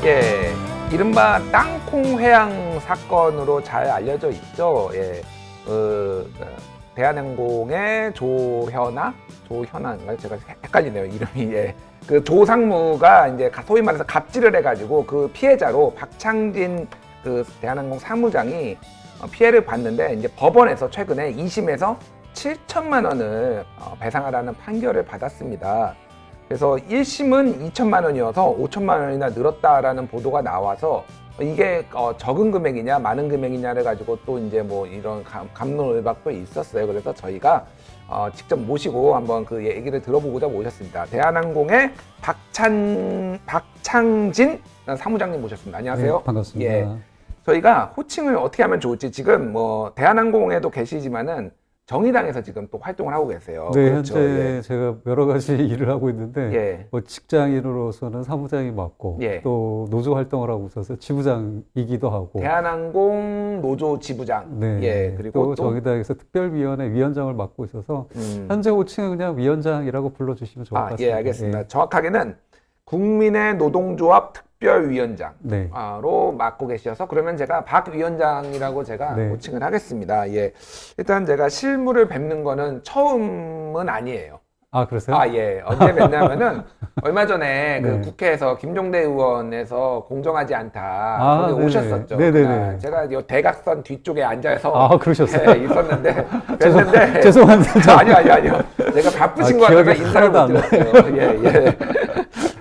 예, 이른바 땅콩 회항 사건으로 잘 알려져 있죠. 예, 대한항공의 조현아인가요? 제가 헷갈리네요, 이름이. 예. 그 조상무가 이제 소위 말해서 갑질을 해가지고 그 피해자로 박창진 그 대한항공 사무장이 피해를 봤는데, 이제 법원에서 최근에 2심에서 7천만 원을 배상하라는 판결을 받았습니다. 그래서 1심은 2천만 원이어서 5천만 원이나 늘었다라는 보도가 나와서 이게 적은 금액이냐 많은 금액이냐를 가지고 또 이제 뭐 이런 갑론을박도 있었어요. 그래서 저희가 직접 모시고 한번 그 얘기를 들어보고자 모셨습니다. 대한항공의 박창진 사무장님 모셨습니다. 안녕하세요. 네, 반갑습니다. 예, 저희가 호칭을 어떻게 하면 좋을지, 지금 뭐 대한항공에도 계시지만은 정의당에서 지금 또 활동을 하고 계세요. 네, 그렇죠? 현재 예. 제가 여러 가지 일을 하고 있는데, 예. 뭐 직장인으로서는 사무장이 맞고, 예. 또 노조 활동을 하고 있어서 지부장이기도 하고, 대한항공 노조 지부장. 네, 예. 그리고 또 정의당에서 특별위원회 위원장을 맡고 있어서 현재 호칭은 그냥 위원장이라고 불러주시면 좋을 것 같습니다. 예, 알겠습니다. 예. 정확하게는 국민의 노동조합 특별위원장으로 네. 맡고 계셔서, 그러면 제가 박 위원장이라고 제가 네. 호칭을 하겠습니다. 예. 일단 제가 실무를 뵙는 거는 처음은 아니에요. 아, 그러세요? 예. 언제 뵀냐면은 얼마 전에 그 네. 국회에서 김종대 의원에서 공정하지 않다 거기 네네. 오셨었죠. 네네네. 그날 제가 이 대각선 뒤쪽에 앉아서 아, 그러셨어요? 예, 있었는데 뵀는데 죄송한데. 아니요. 내가 바쁘신 것 같아서 기억이 인사를 하나도 못 안 드렸어요. 예.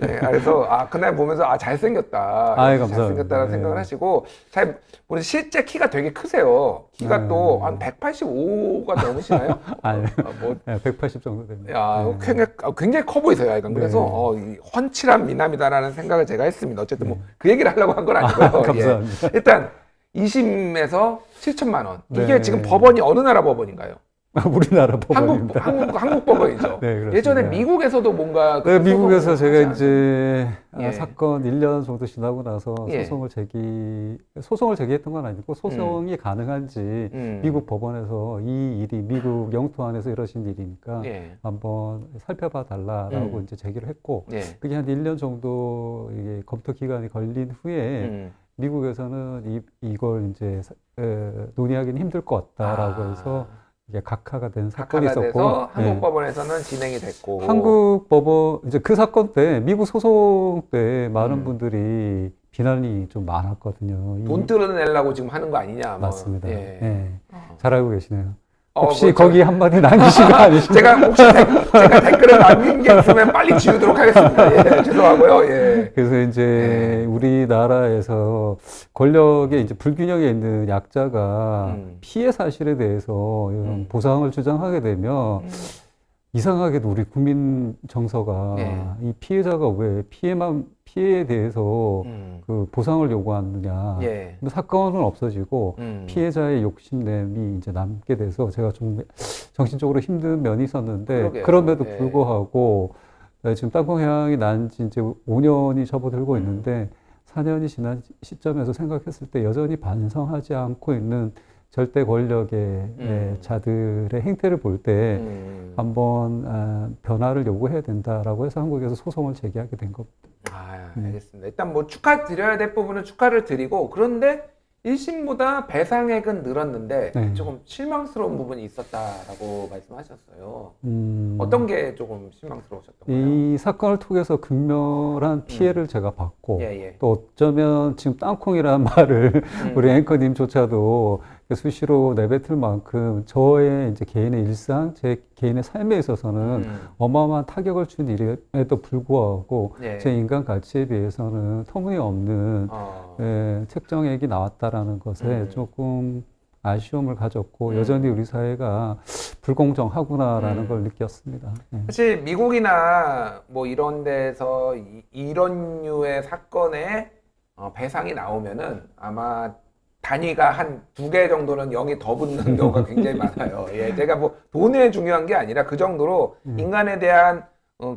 네, 그래서 그날 보면서 잘생겼다. 아이, 감사합니다. 잘생겼다는 네. 생각을 하시고, 잘 우리 실제 키가 되게 크세요. 키가 또 한 185가 넘으시나요? 아니, 뭐 네, 180 정도 됩니다. 야, 네. 굉장히 커 보이세요, 약간. 그래서 이 훤칠한 미남이다라는 생각을 제가 했습니다. 어쨌든 뭐 그 얘기를 하려고 한 건 아니고요. 감사합니다. 예. 일단 2심에서 7천만 원. 이게 네. 지금 법원이 어느 나라 법원인가요? 우리나라 법원입니다. 한국 법원이죠. 네, 그렇습니다. 예전에 미국에서도 뭔가 네, 미국에서 소송을 제가 하지 이제 예. 사건 1년 정도 지나고 나서 예. 소송을 제기했던 건 아니고 소송이 가능한지 미국 법원에서 이 일이 미국 영토 안에서 이루어진 일이니까 예. 한번 살펴봐 달라라고 이제 제기를 했고, 예. 그게 한 1년 정도 이게 검토 기간이 걸린 후에 미국에서는 이걸 이제 논의하기는 힘들 것 같다라고 해서 이게 각하가 된 사건이 각하가 있었고, 돼서 한국 법원에서는 진행이 됐고, 한국 법원 이제 그 사건 때 미국 소송 때 많은 분들이 비난이 좀 많았거든요. 돈 뜯어내려고 지금 하는 거 아니냐. 뭐. 맞습니다. 예. 예. 잘 알고 계시네요. 뭐 혹시 거기 한마디 남기신 거 아니시죠? 제가 혹시 제가 댓글을 남긴 게 있으면 빨리 지우도록 하겠습니다. 예, 죄송하고요. 예. 그래서 이제 우리나라에서 권력의 이제 불균형에 있는 약자가 피해 사실에 대해서 이런 보상을 주장하게 되면 이상하게도 우리 국민 정서가 이 피해자가 왜 피해에 대해서 그 보상을 요구하느냐. 예. 근데 사건은 없어지고 피해자의 욕심냄이 이제 남게 돼서 제가 좀 정신적으로 힘든 면이 있었는데, 그러게요. 그럼에도 예. 불구하고 지금 땅콩회항이 난 지 이제 5년이 접어들고 있는데 4년이 지난 시점에서 생각했을 때 여전히 반성하지 않고 있는 절대 권력의 자들의 행태를 볼 때 한번 변화를 요구해야 된다라고 해서 한국에서 소송을 제기하게 된 겁니다. 알겠습니다. 일단 뭐 축하드려야 될 부분은 축하를 드리고, 그런데 1심보다 배상액은 늘었는데 조금 실망스러운 부분이 있었다라고 말씀하셨어요. 어떤 게 조금 실망스러우셨던 거예요? 이 사건을 통해서 극렬한 피해를 제가 받고, 예. 또 어쩌면 지금 땅콩이라는 말을 우리 앵커님조차도 수시로 내뱉을 만큼 저의 이제 개인의 일상, 제 개인의 삶에 있어서는 어마어마한 타격을 준 일에도 불구하고 제 인간 가치에 비해서는 터무니없는 책정액이 나왔다라는 것에 조금 아쉬움을 가졌고, 여전히 우리 사회가 불공정하구나라는 걸 느꼈습니다. 사실 미국이나 뭐 이런 데서 이런 류의 사건에 배상이 나오면은 아마 단위가 한 2개 정도는 0이 더 붙는 경우가 굉장히 많아요. 예, 제가 뭐 돈이 중요한 게 아니라 그 정도로 인간에 대한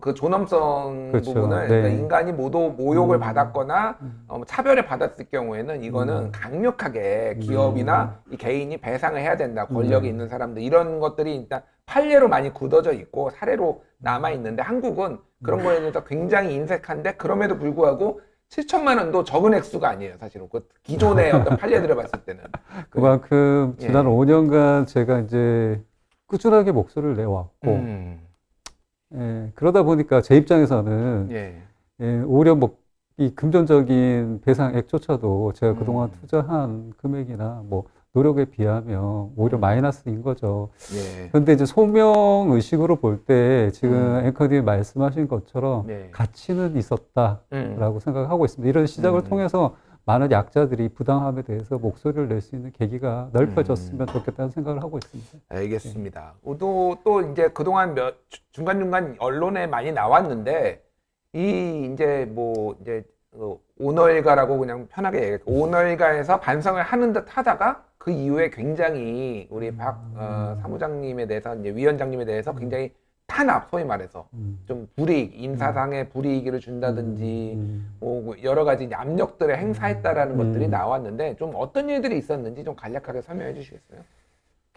그 존엄성 그렇죠. 부분을, 그러니까 인간이 모두 모욕을 받았거나 차별을 받았을 경우에는 이거는 강력하게 기업이나 이 개인이 배상을 해야 된다. 권력이 있는 사람들, 이런 것들이 일단 판례로 많이 굳어져 있고 사례로 남아 있는데, 한국은 그런 거에 대해서 굉장히 인색한데, 그럼에도 불구하고 7천만 원도 적은 액수가 아니에요, 사실은. 그 기존의 어떤 판례들을 봤을 때는. 그만큼 예. 지난 5년간 제가 이제 꾸준하게 목소리를 내왔고, 예, 그러다 보니까 제 입장에서는 예. 예, 오히려 뭐 이 금전적인 배상액조차도 제가 그동안 투자한 금액이나 뭐 노력에 비하면 오히려 마이너스인 거죠. 예. 그런데 이제 소명 의식으로 볼 때 지금 앵커님이 말씀하신 것처럼 네. 가치는 있었다라고 생각하고 있습니다. 이런 시작을 음. 통해서 많은 약자들이 부당함에 대해서 목소리를 낼 수 있는 계기가 넓어졌으면 좋겠다는 생각을 하고 있습니다. 알겠습니다. 또 이제 그동안 중간중간 언론에 많이 나왔는데, 이제 뭐, 이제, 오너일가라고 그냥 편하게 얘기할게요. 오너일가에서 반성을 하는 듯 하다가 그 이후에 굉장히 우리 박 사무장님에 대해서, 이제 위원장님에 대해서 굉장히 탄압, 소위 말해서 좀 불이익, 인사상의 불이익을 준다든지 뭐 여러 가지 이제 압력들을 행사했다라는 것들이 나왔는데, 좀 어떤 일들이 있었는지 좀 간략하게 설명해 주시겠어요?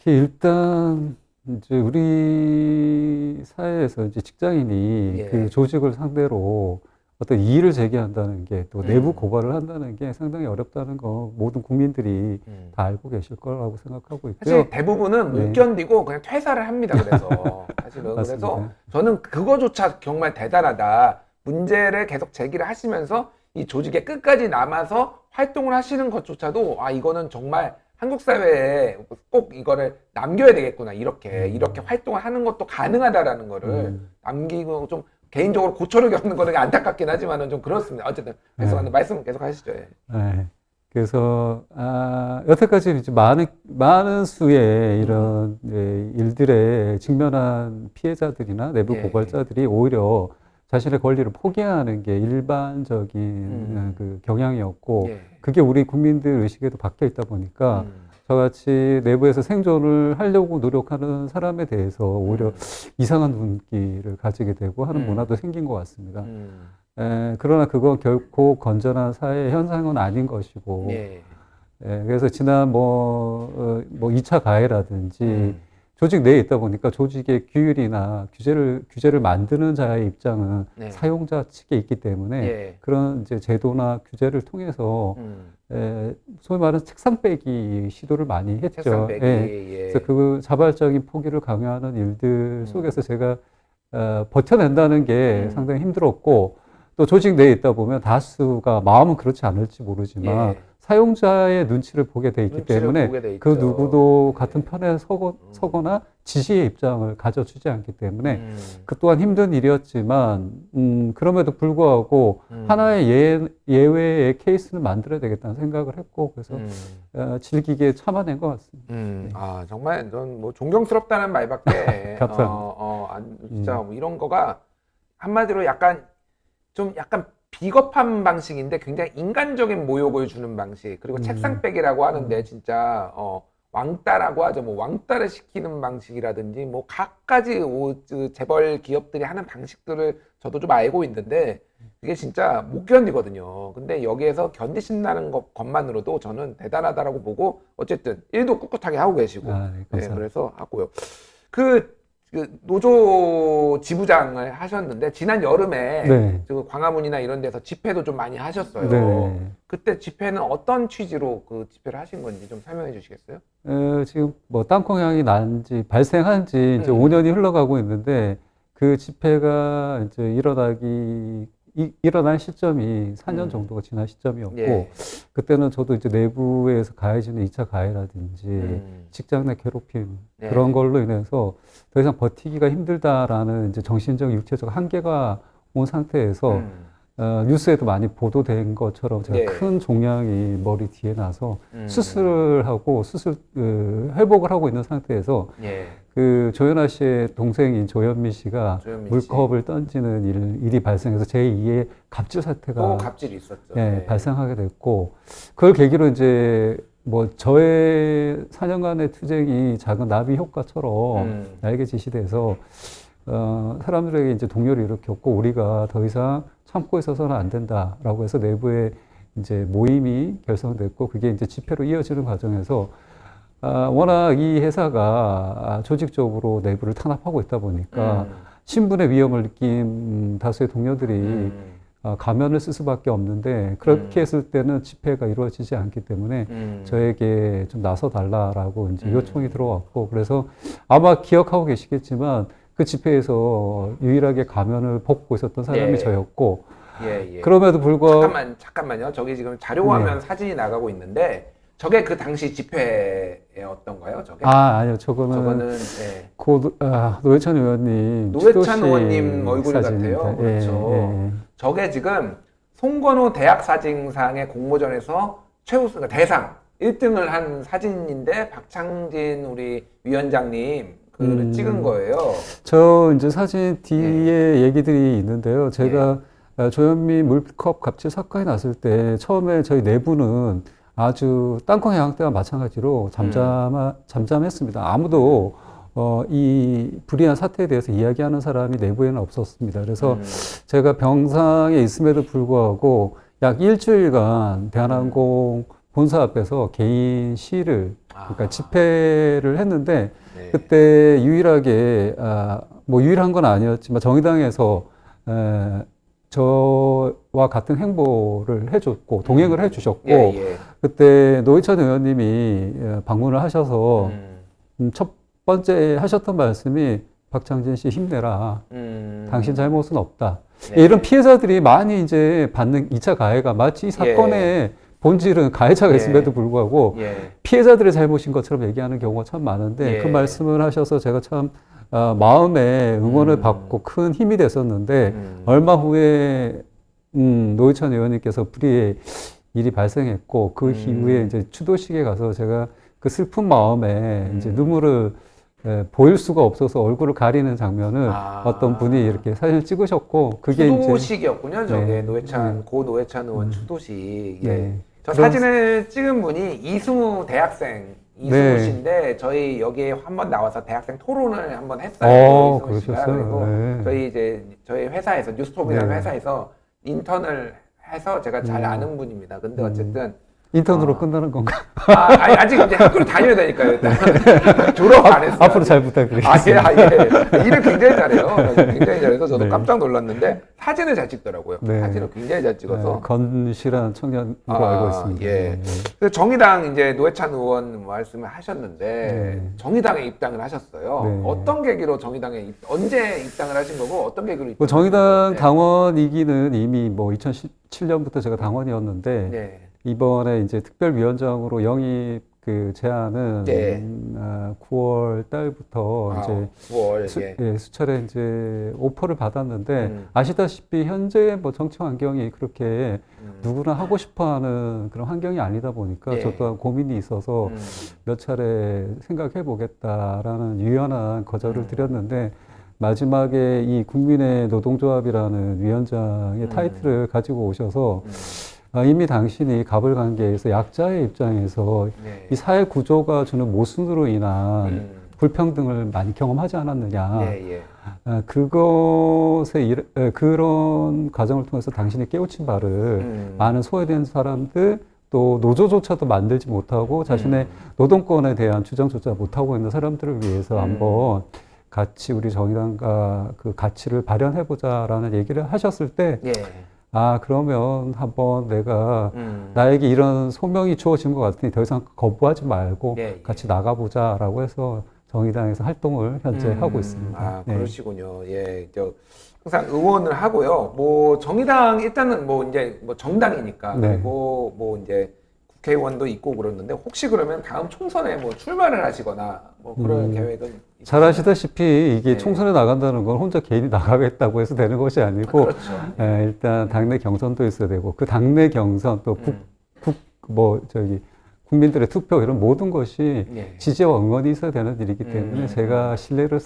일단 이제 우리 사회에서 이제 직장인이 예. 그 조직을 상대로 어떤 이의를 제기한다는 게 또 내부 고발을 한다는 게 상당히 어렵다는 거 모든 국민들이 다 알고 계실 거라고 생각하고 있고요. 사실 대부분은 못 네. 견디고 그냥 퇴사를 합니다. 그래서 사실은 그래서 맞습니다. 저는 그거조차 정말 대단하다. 문제를 계속 제기를 하시면서 이 조직에 끝까지 남아서 활동을 하시는 것조차도 이거는 정말 한국 사회에 꼭 이거를 남겨야 되겠구나. 이렇게 활동을 하는 것도 가능하다라는 거를 남기고 좀 개인적으로 고초를 겪는 거는 안타깝긴 하지만은 좀 그렇습니다. 어쨌든 계속하는 말씀 계속 하시죠. 예. 네. 그래서 여태까지 이제 많은 수의 이런 일들에 직면한 피해자들이나 내부 예. 고발자들이 오히려 자신의 권리를 포기하는 게 일반적인 그 경향이었고, 예. 그게 우리 국민들 의식에도 박혀 있다 보니까 저같이 내부에서 생존을 하려고 노력하는 사람에 대해서 오히려 이상한 눈길을 가지게 되고 하는 문화도 생긴 것 같습니다. 그러나 그건 결코 건전한 사회 현상은 아닌 것이고, 예. 그래서 지난 뭐 2차 가해라든지 조직 내에 있다 보니까 조직의 규율이나 규제를 만드는 자의 입장은 네. 사용자 측에 있기 때문에 예. 그런 이제 제도나 규제를 통해서 소위 말하는 책상 빼기 시도를 많이 했죠. 책상 빼기. 예. 예. 그래서 그 자발적인 포기를 강요하는 일들 속에서 제가 버텨낸다는 게 상당히 힘들었고, 또 조직 내에 있다 보면 다수가 마음은 그렇지 않을지 모르지만 예. 사용자의 눈치를 보게 돼 있기 눈치를 때문에 보게 돼 그 있죠. 누구도 같은 편에 서거나 지지의 입장을 가져주지 않기 때문에 그 또한 힘든 일이었지만 그럼에도 불구하고 하나의 예외의 케이스를 만들어야 되겠다는 생각을 했고, 그래서 질기게 참아낸 것 같습니다. 정말 전 뭐 존경스럽다는 말밖에 감사합니다. 진짜 뭐 이런 거가 한마디로 약간 비겁한 방식인데 굉장히 인간적인 모욕을 주는 방식, 그리고 책상 빼기라고 하는데 진짜 왕따라고 하죠. 뭐 왕따를 시키는 방식이라든지 뭐 각가지 재벌 기업들이 하는 방식들을 저도 좀 알고 있는데 그게 진짜 못 견디거든요. 근데 여기에서 견디신다는 것만으로도 저는 대단하다라고 보고, 어쨌든 일도 꿋꿋하게 하고 계시고 네, 그래서 하고요. 그 노조 지부장을 하셨는데 지난 여름에 네. 광화문이나 이런 데서 집회도 좀 많이 하셨어요. 네. 그때 집회는 어떤 취지로 그 집회를 하신 건지 좀 설명해 주시겠어요? 지금 뭐 땅콩향이 발생한 지 이제 5년이 흘러가고 있는데, 그 집회가 이제 일어난 시점이 4년 정도가 지난 시점이었고, 예. 그때는 저도 이제 내부에서 가해지는 2차 가해라든지 직장 내 괴롭힘 네. 그런 걸로 인해서 더 이상 버티기가 힘들다라는 이제 정신적, 육체적 한계가 온 상태에서 뉴스에도 많이 보도된 것처럼 제가 네. 큰 종양이 머리 뒤에 나서 수술을 하고 회복을 하고 있는 상태에서 예. 그 조연아 씨의 동생인 조현미 씨가 조현미 물컵을 던지는 일이 발생해서 제2의 갑질 사태가 또 갑질이 있었죠. 네. 발생하게 됐고, 그걸 계기로 이제 뭐 저의 4년간의 투쟁이 작은 나비 효과처럼 날개짓이 돼서 사람들에게 이제 동요를 일으켰고, 우리가 더 이상 참고 있어서는 안 된다라고 해서 내부에 이제 모임이 결성됐고, 그게 이제 집회로 이어지는 과정에서 워낙 이 회사가 조직적으로 내부를 탄압하고 있다 보니까 신분의 위험을 느낀 다수의 동료들이 가면을 쓸 수밖에 없는데 그렇게 했을 때는 집회가 이루어지지 않기 때문에 저에게 좀 나서 달라라고 이제 요청이 들어왔고 그래서 아마 기억하고 계시겠지만 그 집회에서 유일하게 가면을 벗고 있었던 사람이 네. 저였고 예. 그럼에도 불구하고 잠깐만요. 저기 지금 자료화면 사진이 나가고 있는데 저게 그 당시 집회였던가요? 저게? 아니요. 저거는 예. 노회찬 의원님 노회찬 의원님 얼굴 사진입니다. 같아요. 그렇죠. 저게 지금 송건호 대학사진상의 공모전에서 최우수 그러니까 대상 1등을 한 사진인데 박창진 우리 위원장님 그 찍은 거예요. 저 이제 사진 뒤에 얘기들이 있는데요. 제가 조현민 물컵 갑질 사건이 났을 때 처음에 저희 내부는 아주 땅콩 향학 때와 마찬가지로 잠잠했습니다. 아무도 이 불이한 사태에 대해서 이야기하는 사람이 내부에는 없었습니다. 그래서 제가 병상에 있음에도 불구하고 약 일주일간 대한항공 본사 앞에서 개인 시위를 그러니까 집회를 했는데 그때 유일하게 뭐 유일한 건 아니었지만 정의당에서 저와 같은 행보를 해줬고 동행을 해주셨고 그때 노회찬 의원님이 방문을 하셔서 첫 번째 하셨던 말씀이 박창진 씨 힘내라. 당신 잘못은 없다. 이런 피해자들이 많이 이제 받는 2차 가해가 마치 이 사건의 본질은 가해자가 있음에도 불구하고 피해자들의 잘못인 것처럼 얘기하는 경우가 참 많은데 그 말씀을 하셔서 제가 참 마음에 응원을 받고 큰 힘이 됐었는데 얼마 후에 노회찬 의원님께서 불의의 일이 발생했고 그 이후에 이제 추도식에 가서 제가 그 슬픈 마음에 이제 눈물을 보일 수가 없어서 얼굴을 가리는 장면을 어떤 분이 이렇게 사진을 찍으셨고 그게 추도식이었군요. 저게 고 노회찬 의원 추도식. 저 사진을 찍은 분이 이승우 대학생 이승우 씨인데 저희 여기에 한번 나와서 대학생 토론을 한번 했어요. 이승우 씨가. 그리고 저희 회사에서 뉴스톱이라는 회사에서 인턴을 해서 제가 잘 아는 분입니다. 근데 어쨌든 인턴으로 끝나는 건가? 아직 이제 학교를 다녀야 되니까요. 일단. 졸업 안 했어요. 앞으로 잘 부탁드리겠습니다. 일을 굉장히 잘해요. 굉장히 잘해서 저도 깜짝 놀랐는데 사진을 잘 찍더라고요. 사진을 굉장히 잘 찍어서. 건실한 청년인 거 알고 있습니다. 그래서 정의당 이제 노회찬 의원 말씀을 하셨는데 정의당에 입당을 하셨어요. 어떤 계기로 정의당에 언제 입당을 하신 거고 어떤 계기로 입당을 정의당 당원이기는 이미 뭐 2017년부터 제가 당원이었는데 이번에 이제 특별위원장으로 영입 그 제안은 9월 달부터 이제 수차례 이제 오퍼를 받았는데 아시다시피 현재 뭐 정치 환경이 그렇게 누구나 하고 싶어하는 그런 환경이 아니다 보니까 저 또한 고민이 있어서 몇 차례 생각해 보겠다라는 유연한 거절을 드렸는데 마지막에 이 국민의 노동조합이라는 위원장의 타이틀을 가지고 오셔서 이미 당신이 가불관계에서 약자의 입장에서 이 사회 구조가 주는 모순으로 인한 불평등을 많이 경험하지 않았느냐. 그런 과정을 통해서 당신이 깨우친 바를 많은 소외된 사람들 또 노조조차도 만들지 못하고 자신의 노동권에 대한 주장조차 못하고 있는 사람들을 위해서 한번 같이 우리 정의당과 그 가치를 발현해보자라는 얘기를 하셨을 때 그러면 한번 내가 나에게 이런 소명이 주어진 것 같으니 더 이상 거부하지 말고 같이 나가보자라고 해서 정의당에서 활동을 현재 하고 있습니다. 그러시군요. 항상 응원을 하고요. 뭐 정의당 일단은 뭐 이제 뭐 정당이니까 그리고 뭐 이제 국회의원도 있고 그러는데 혹시 그러면 다음 총선에 뭐 출마를 하시거나 뭐 그런 계획은 잘 아시다시피 이게 총선에 나간다는 건 혼자 개인이 나가겠다고 해서 되는 것이 아니고 일단 당내 경선도 있어야 되고 그 당내 경선 또 국민들의 투표 이런 모든 것이 지지와 응원이 있어야 되는 일이기 때문에 제가 신뢰를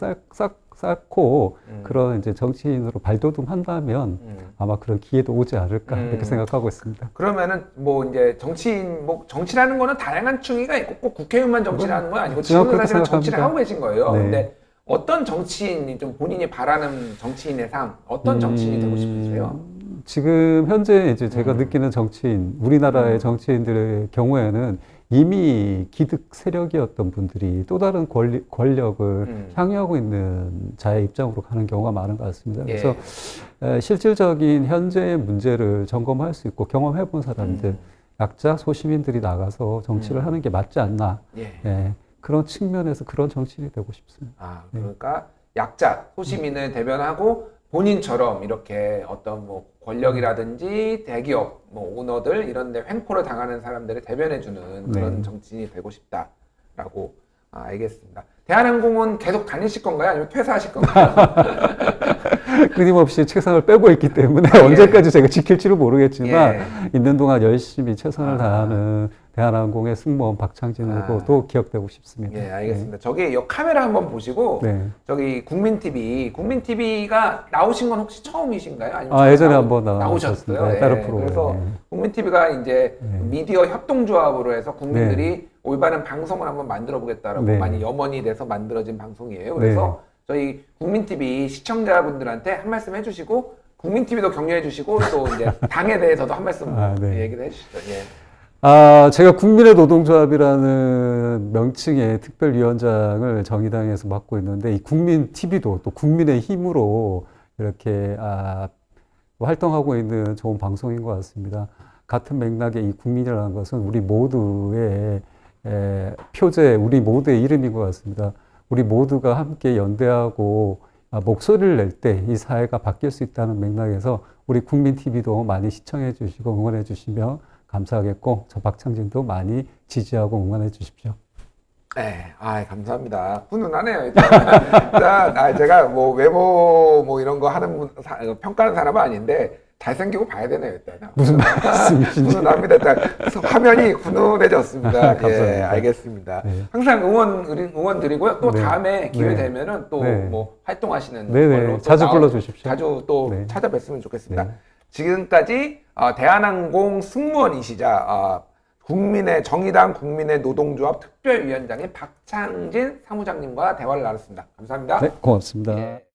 쌓고 그런 이제 정치인으로 발돋움한다면 아마 그런 기회도 오지 않을까 이렇게 생각하고 있습니다. 그러면은 뭐 이제 정치라는 거는 다양한 층위가 있고 꼭 국회의원만 정치라는 건 아니고 지금은 사실은 정치를 하고 계신 거예요. 근데 어떤 정치인이 좀 본인이 바라는 정치인의 상 어떤 정치인이 되고 싶으세요? 지금 현재 이제 제가 느끼는 정치인 우리나라의 정치인들의 경우에는 이미 기득 세력이었던 분들이 또 다른 권력을 향유하고 있는 자의 입장으로 가는 경우가 많은 것 같습니다. 그래서 실질적인 현재의 문제를 점검할 수 있고 경험해 본 사람들, 약자 소시민들이 나가서 정치를 하는 게 맞지 않나. 예, 그런 측면에서 그런 정치인이 되고 싶습니다. 아, 그러니까 약자, 소시민을 대변하고 본인처럼 이렇게 어떤 뭐 권력이라든지 대기업, 뭐 오너들 이런 데 횡포를 당하는 사람들을 대변해주는 그런 정치인이 되고 싶다라고 알겠습니다. 대한항공은 계속 다니실 건가요? 아니면 퇴사하실 건가요? 끊임없이 최선을 빼고 있기 때문에 언제까지 제가 지킬지는 모르겠지만 있는 동안 열심히 최선을 다하는 대한항공의 승무원 박창진으로 또 기억되고 싶습니다. 예, 알겠습니다. 저기 이 카메라 한번 보시고 저기 국민TV가 나오신 건 혹시 처음이신가요? 아니면 예전에 한번 나오셨어요? 다른 프로. 그래서 국민TV가 이제 미디어 협동조합으로 해서 국민들이 올바른 방송을 한번 만들어 보겠다라고 많이 염원이 돼서 만들어진 방송이에요. 그래서 저희 국민TV 시청자분들한테 한 말씀 해주시고 국민TV도 격려해 주시고 또 이제 당에 대해서도 한 말씀 얘기를 해주시죠. 제가 국민의 노동조합이라는 명칭의 특별위원장을 정의당에서 맡고 있는데, 이 국민TV도 또 국민의 힘으로 이렇게 활동하고 있는 좋은 방송인 것 같습니다. 같은 맥락의 이 국민이라는 것은 우리 모두의 표제, 우리 모두의 이름인 것 같습니다. 우리 모두가 함께 연대하고 목소리를 낼 때 이 사회가 바뀔 수 있다는 맥락에서 우리 국민TV도 많이 시청해 주시고 응원해 주시면 감사하겠고, 저 박창진도 많이 지지하고 응원해 주십시오. 네, 감사합니다. 훈훈하네요. 일단 제가 뭐 외모 뭐 이런 거 하는 평가하는 사람은 아닌데 잘생기고 봐야 되네요. 일단 무슨 말씀이신지. 훈훈합니다. 일단 화면이 훈훈해졌습니다. 감사합니다. 예, 알겠습니다. 항상 응원 드리고요. 또 다음에 기회 되면은 또 뭐 활동하시는 걸로 또 자주 불러주십시오. 자주 또 찾아뵀으면 좋겠습니다. 지금까지 대한항공 승무원이시자 정의당 국민의 노동조합 특별위원장인 박창진 사무장님과 대화를 나눴습니다. 감사합니다. 네, 고맙습니다.